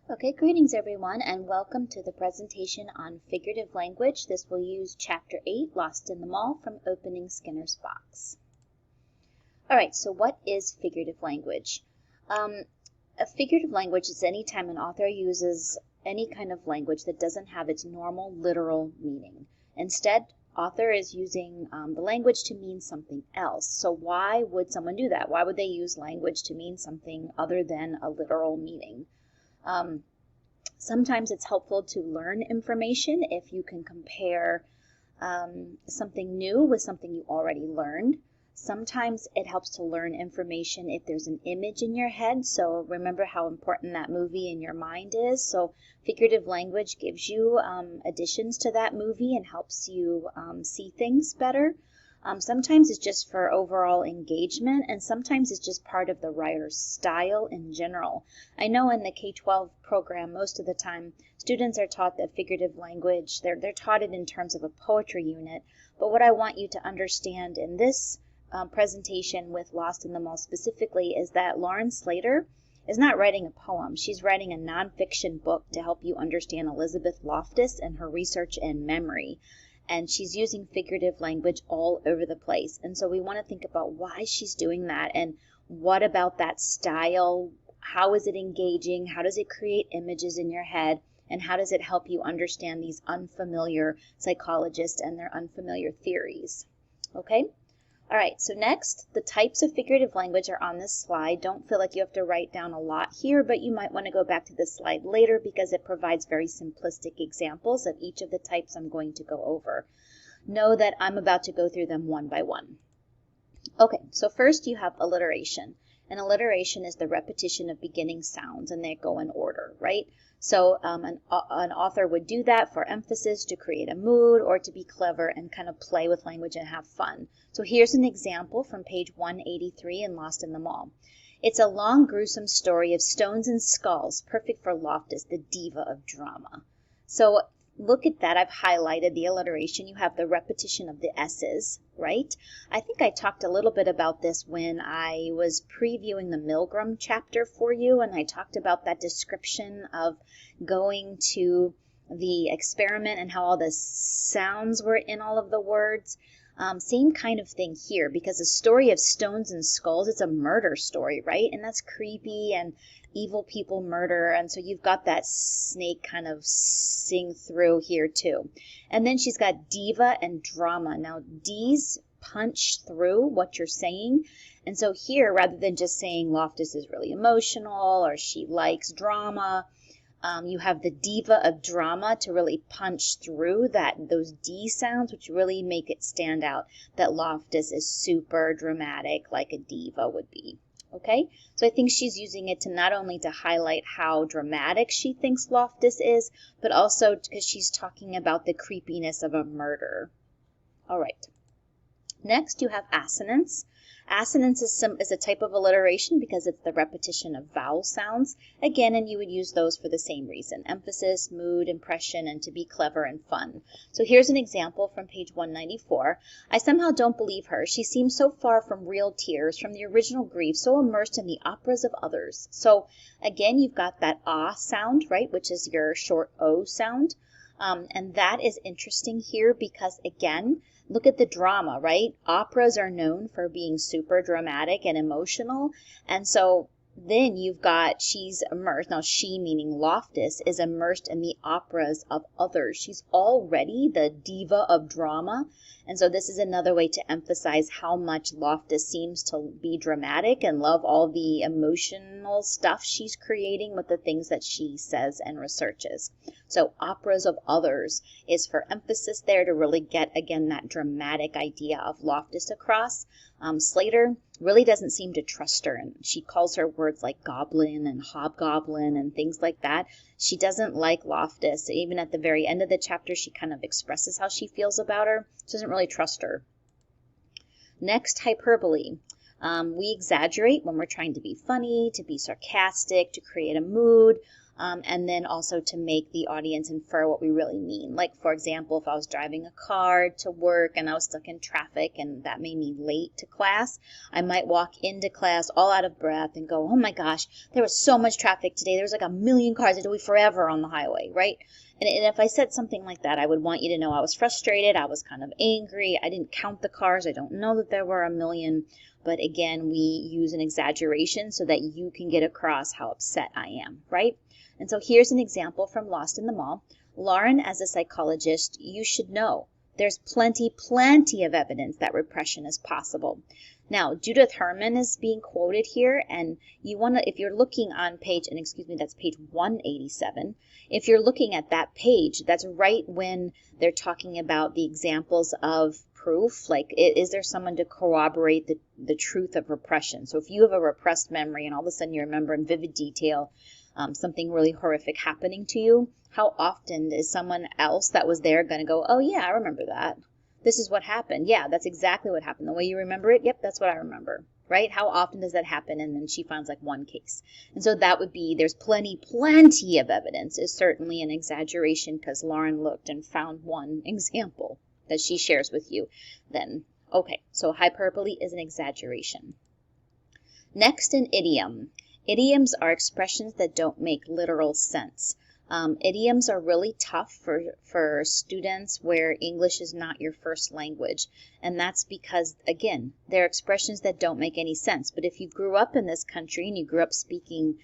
Okay, greetings everyone, and welcome to the presentation on figurative language. This will use Chapter 8, Lost in the Mall, from Opening Skinner's Box. All right, so what is figurative language? A figurative language is any time an author uses any kind of language that doesn't have its normal literal meaning. Instead, author is using the language to mean something else. So why would someone do that? Why would they use language to mean something other than a literal meaning? Sometimes it's helpful to learn information if you can compare something new with something you already learned. Sometimes it helps to learn information if there's an image in your head. So remember how important that movie in your mind is. So figurative language gives you additions to that movie and helps you see things better. Sometimes it's just for overall engagement, and sometimes it's just part of the writer's style in general. I know in the K-12 program, most of the time, students are taught that figurative language, they're taught it in terms of a poetry unit, but what I want you to understand in this presentation with Lost in the Mall specifically is that Lauren Slater is not writing a poem. She's writing a nonfiction book to help you understand Elizabeth Loftus and her research and memory. And she's using figurative language all over the place. And so we want to think about why she's doing that and what about that style, how is it engaging, how does it create images in your head, and how does it help you understand these unfamiliar psychologists and their unfamiliar theories. Okay? All right, so next, the types of figurative language are on this slide. Don't feel like you have to write down a lot here, but you might want to go back to this slide later because it provides very simplistic examples of each of the types I'm going to go over. Know that I'm about to go through them one by one. Okay, so first you have alliteration. And alliteration is the repetition of beginning sounds, and they go in order, right? So an author would do that for emphasis, to create a mood, or to be clever and kind of play with language and have fun. So here's an example from page 183 in Lost in the Mall. It's a long, gruesome story of stones and skulls, perfect for Loftus, the diva of drama. So look at that. I've highlighted the alliteration. You have the repetition of the S's, right? I think I talked a little bit about this when I was previewing the Milgram chapter for you, and I talked about that description of going to the experiment and how all the sounds were in all of the words. Same kind of thing here, because the story of stones and skulls, it's a murder story, right? And that's creepy, and evil people murder, and so you've got that snake kind of sing through here too. And then she's got diva and drama. Now D's punch through what you're saying, and so here, rather than just saying Loftus is really emotional or she likes drama, you have the diva of drama to really punch through those D sounds, which really make it stand out that Loftus is super dramatic like a diva would be. Okay, so I think she's using it to not only to highlight how dramatic she thinks Loftus is, but also because she's talking about the creepiness of a murder. All right. Next, you have assonance. Assonance is a type of alliteration because it's the repetition of vowel sounds. Again, and you would use those for the same reason: emphasis, mood, impression, and to be clever and fun. So here's an example from page 194. I somehow don't believe her. She seems so far from real tears, from the original grief, so immersed in the operas of others. So again, you've got that ah sound, right, which is your short O sound. And that is interesting here because, again, look at the drama, right? Operas are known for being super dramatic and emotional. And so then you've got she's immersed. Now she, meaning Loftus, is immersed in the operas of others. She's already the diva of drama. And so this is another way to emphasize how much Loftus seems to be dramatic and love all the emotional stuff she's creating with the things that she says and researches. So operas of others is for emphasis there to really get, again, that dramatic idea of Loftus across. Slater really doesn't seem to trust her, and she calls her words like goblin and hobgoblin and things like that. She doesn't like Loftus. Even at the very end of the chapter, she kind of expresses how she feels about her. She doesn't really trust her. Next, hyperbole. We exaggerate when we're trying to be funny, to be sarcastic, to create a mood. and then also to make the audience infer what we really mean. Like, for example, if I was driving a car to work and I was stuck in traffic and that made me late to class, I might walk into class all out of breath and go, oh my gosh, there was so much traffic today. There was like a million cars. It'll be forever on the highway, right? And if I said something like that, I would want you to know I was frustrated. I was kind of angry. I didn't count the cars. I don't know that there were a million. But again, we use an exaggeration so that you can get across how upset I am, right? And so here's an example from Lost in the Mall. Lauren, as a psychologist, you should know there's plenty of evidence that repression is possible. Now, Judith Herman is being quoted here, and you want to, if you're looking on page, and excuse me, that's page 187. If you're looking at that page, that's right when they're talking about the examples of proof, like is there someone to corroborate the truth of repression? So if you have a repressed memory and all of a sudden you remember in vivid detail something really horrific happening to you, how often is someone else that was there going to go, oh yeah, I remember that. This is what happened. Yeah, that's exactly what happened. The way you remember it, yep, that's what I remember, right? How often does that happen? And then she finds like one case. And so that would be, there's plenty of evidence is certainly an exaggeration because Lauren looked and found one example that she shares with you. Then, okay, so hyperbole is an exaggeration. Next, an idiom. Idioms are expressions that don't make literal sense. Idioms are really tough for students where English is not your first language. And that's because, again, they're expressions that don't make any sense. But if you grew up in this country and you grew up speaking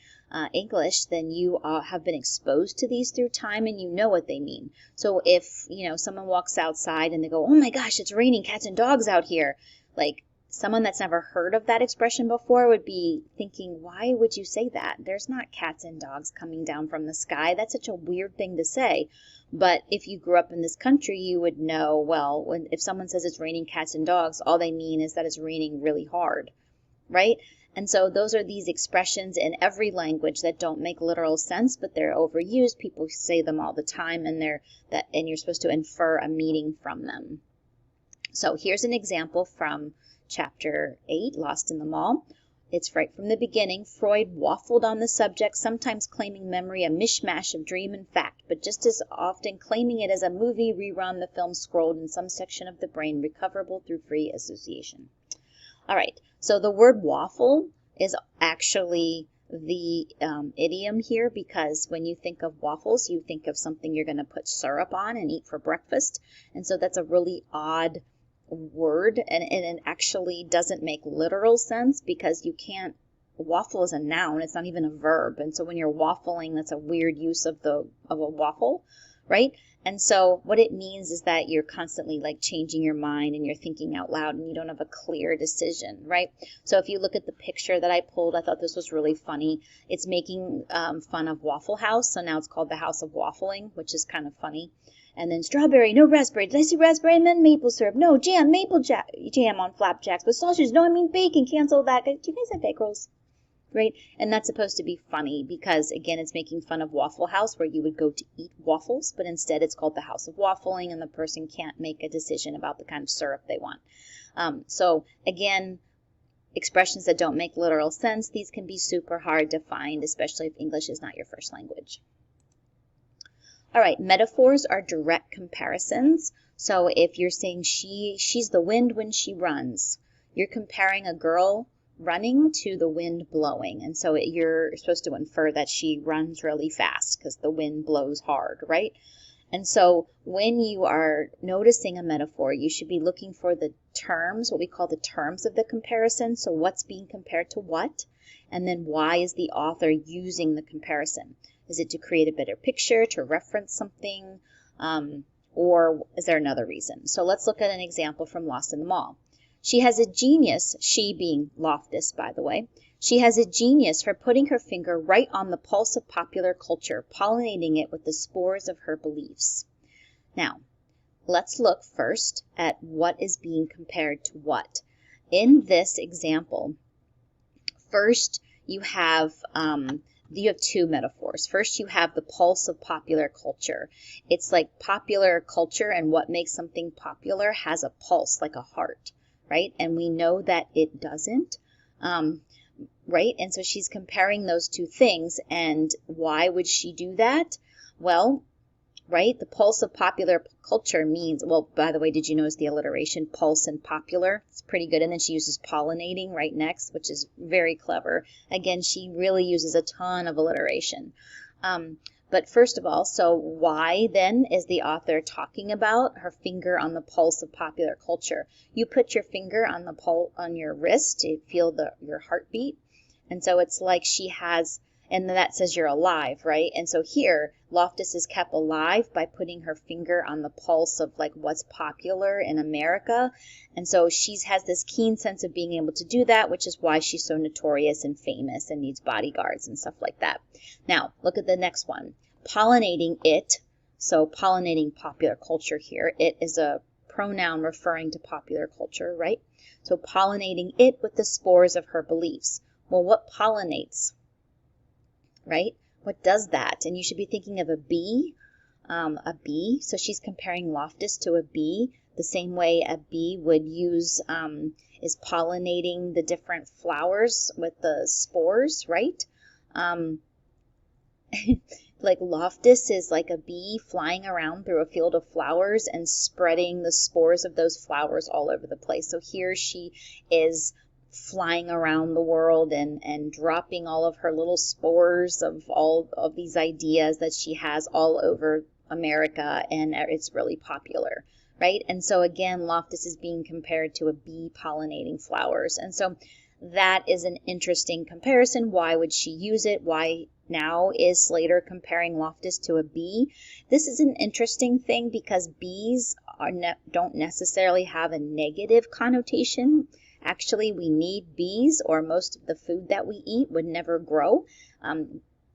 English, then you have been exposed to these through time and you know what they mean. So if, someone walks outside and they go, oh my gosh, it's raining cats and dogs out here, like, someone that's never heard of that expression before would be thinking, why would you say that? There's not cats and dogs coming down from the sky. That's such a weird thing to say. But if you grew up in this country, you would know, well, if someone says it's raining cats and dogs, all they mean is that it's raining really hard, right? And so those are these expressions in every language that don't make literal sense, but they're overused. People say them all the time, and you're supposed to infer a meaning from them. So here's an example from Chapter 8, Lost in the Mall. It's right from the beginning. Freud waffled on the subject, sometimes claiming memory a mishmash of dream and fact, but just as often claiming it as a movie rerun, the film scrolled in some section of the brain recoverable through free association. All right, so the word waffle is actually the idiom here because when you think of waffles, you think of something you're going to put syrup on and eat for breakfast. And so that's a really odd word, and it actually doesn't make literal sense because you can't, waffle is a noun, it's not even a verb, and so when you're waffling, that's a weird use of a waffle, right? And so what it means is that you're constantly like changing your mind and you're thinking out loud and you don't have a clear decision, right? So if you look at the picture that I pulled, I thought this was really funny. It's making fun of Waffle House, so now it's called the House of Waffling, which is kind of funny. And then strawberry, no raspberry. Did I see raspberry? I meant maple syrup. No, jam, jam on flapjacks. But sausage, no, I mean bacon. Cancel that. Do you guys have egg rolls? Right? And that's supposed to be funny because, again, it's making fun of Waffle House where you would go to eat waffles, but instead it's called the House of Waffling and the person can't make a decision about the kind of syrup they want. So, again, expressions that don't make literal sense, these can be super hard to find, especially if English is not your first language. All right, metaphors are direct comparisons. So if you're saying she's the wind when she runs, you're comparing a girl running to the wind blowing. And so you're supposed to infer that she runs really fast because the wind blows hard, right? And so when you are noticing a metaphor, you should be looking for the terms, what we call the terms of the comparison. So what's being compared to what? And then why is the author using the comparison? Is it to create a better picture, to reference something, or is there another reason? So let's look at an example from Lost in the Mall. She has a genius, she being Loftus, by the way, she has a genius for putting her finger right on the pulse of popular culture, pollinating it with the spores of her beliefs. Now, let's look first at what is being compared to what. In this example, first you have two metaphors. First, you have the pulse of popular culture. It's like popular culture and what makes something popular has a pulse, like a heart, right? And we know that it doesn't. right? And so she's comparing those two things. And why would she do that? Well, right, the pulse of popular culture means, well, by the way, did you notice the alliteration, pulse and popular? It's pretty good. And then she uses pollinating right next, which is very clever. Again, she really uses a ton of alliteration. But first of all, so why then is the author talking about her finger on the pulse of popular culture? You put your finger on the on your wrist to feel your heartbeat. And so it's like she has, and then that says you're alive, right? And so here, Loftus is kept alive by putting her finger on the pulse of like what's popular in America. And so she has this keen sense of being able to do that, which is why she's so notorious and famous and needs bodyguards and stuff like that. Now, look at the next one. Pollinating it. So pollinating popular culture here. It is a pronoun referring to popular culture, right? So pollinating it with the spores of her beliefs. Well, what pollinates? Right? What does that? And you should be thinking of a bee. So she's comparing Loftus to a bee, the same way a bee would use, is pollinating the different flowers with the spores, right? Like Loftus is like a bee flying around through a field of flowers and spreading the spores of those flowers all over the place. So here she is flying around the world and dropping all of her little spores of all of these ideas that she has all over America, and it's really popular, right? And so again, Loftus is being compared to a bee pollinating flowers. And so that is an interesting comparison. Why would she use it? Why now is Slater comparing Loftus to a bee? This is an interesting thing because bees don't necessarily have a negative connotation. Actually, we need bees, or most of the food that we eat would never grow.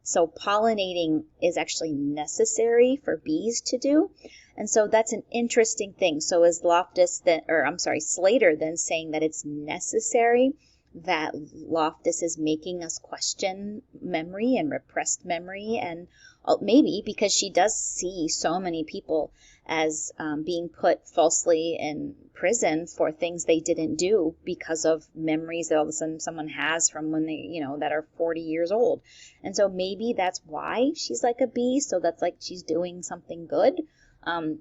So pollinating is actually necessary for bees to do. And so that's an interesting thing. So is Slater then saying that it's necessary, that Loftus is making us question memory and repressed memory? And maybe because she does see so many people as being put falsely in prison for things they didn't do because of memories that all of a sudden someone has from when they, that are 40 years old. And so maybe that's why she's like a bee. So that's like she's doing something good.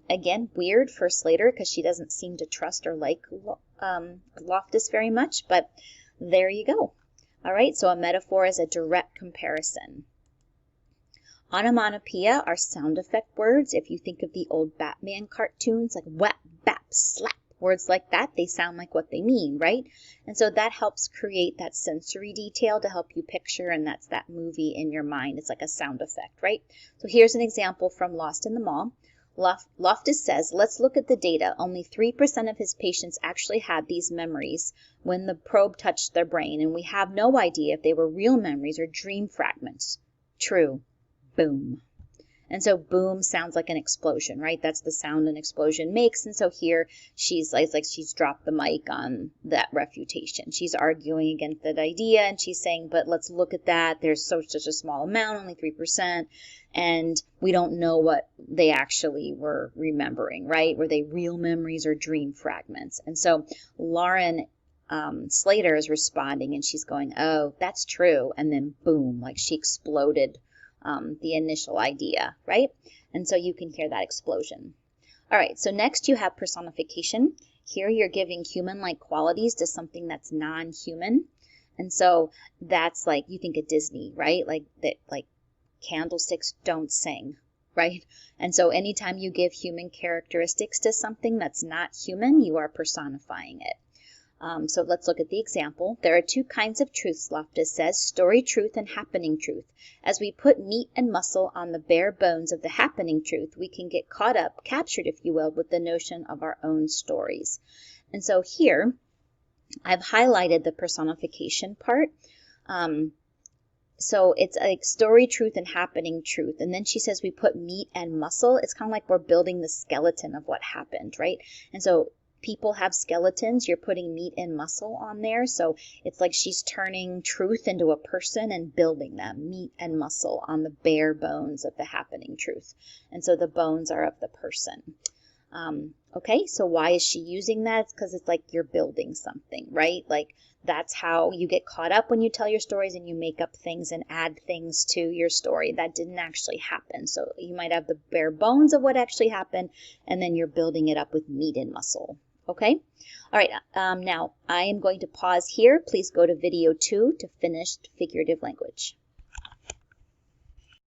Again, weird for Slater because she doesn't seem to trust or like Loftus very much, but there you go. All right, so a metaphor is a direct comparison. Onomatopoeia are sound effect words. If you think of the old Batman cartoons, like whap, bap, slap, words like that, they sound like what they mean, right? And so that helps create that sensory detail to help you picture, and that's that movie in your mind. It's like a sound effect, right? So here's an example from Lost in the Mall. Loftus says, let's look at the data. Only 3% of his patients actually had these memories when the probe touched their brain, and we have no idea if they were real memories or dream fragments. True. Boom. And so boom sounds like an explosion, right? That's the sound an explosion makes. And so here she's dropped the mic on that refutation. She's arguing against that idea, and she's saying, but let's look at that. There's such a small amount, only 3%, and we don't know what they actually were remembering, right? Were they real memories or dream fragments? And so Lauren Slater is responding, and she's going, oh, that's true. And then boom, like she exploded the initial idea, right? And so you can hear that explosion. All right, so next you have personification. Here you're giving human-like qualities to something that's non-human. And so that's like, you think of Disney, right? Like candlesticks don't sing, right? And so anytime you give human characteristics to something that's not human, you are personifying it. So let's look at the example. There are two kinds of truths, Loftus says, story truth and happening truth. As we put meat and muscle on the bare bones of the happening truth, we can get caught up, captured, if you will, with the notion of our own stories. And so here, I've highlighted the personification part. So it's like story truth and happening truth. And then she says we put meat and muscle. It's kind of like we're building the skeleton of what happened, right? And so people have skeletons, you're putting meat and muscle on there. So it's like she's turning truth into a person and building them, meat and muscle, on the bare bones of the happening truth. And so the bones are of the person. Okay, so why is she using that? It's because it's like you're building something, right? Like that's how you get caught up when you tell your stories and you make up things and add things to your story that didn't actually happen. So you might have the bare bones of what actually happened, and then you're building it up with meat and muscle. Okay? All right, now I am going to pause here. Please go to video 2 to finish figurative language.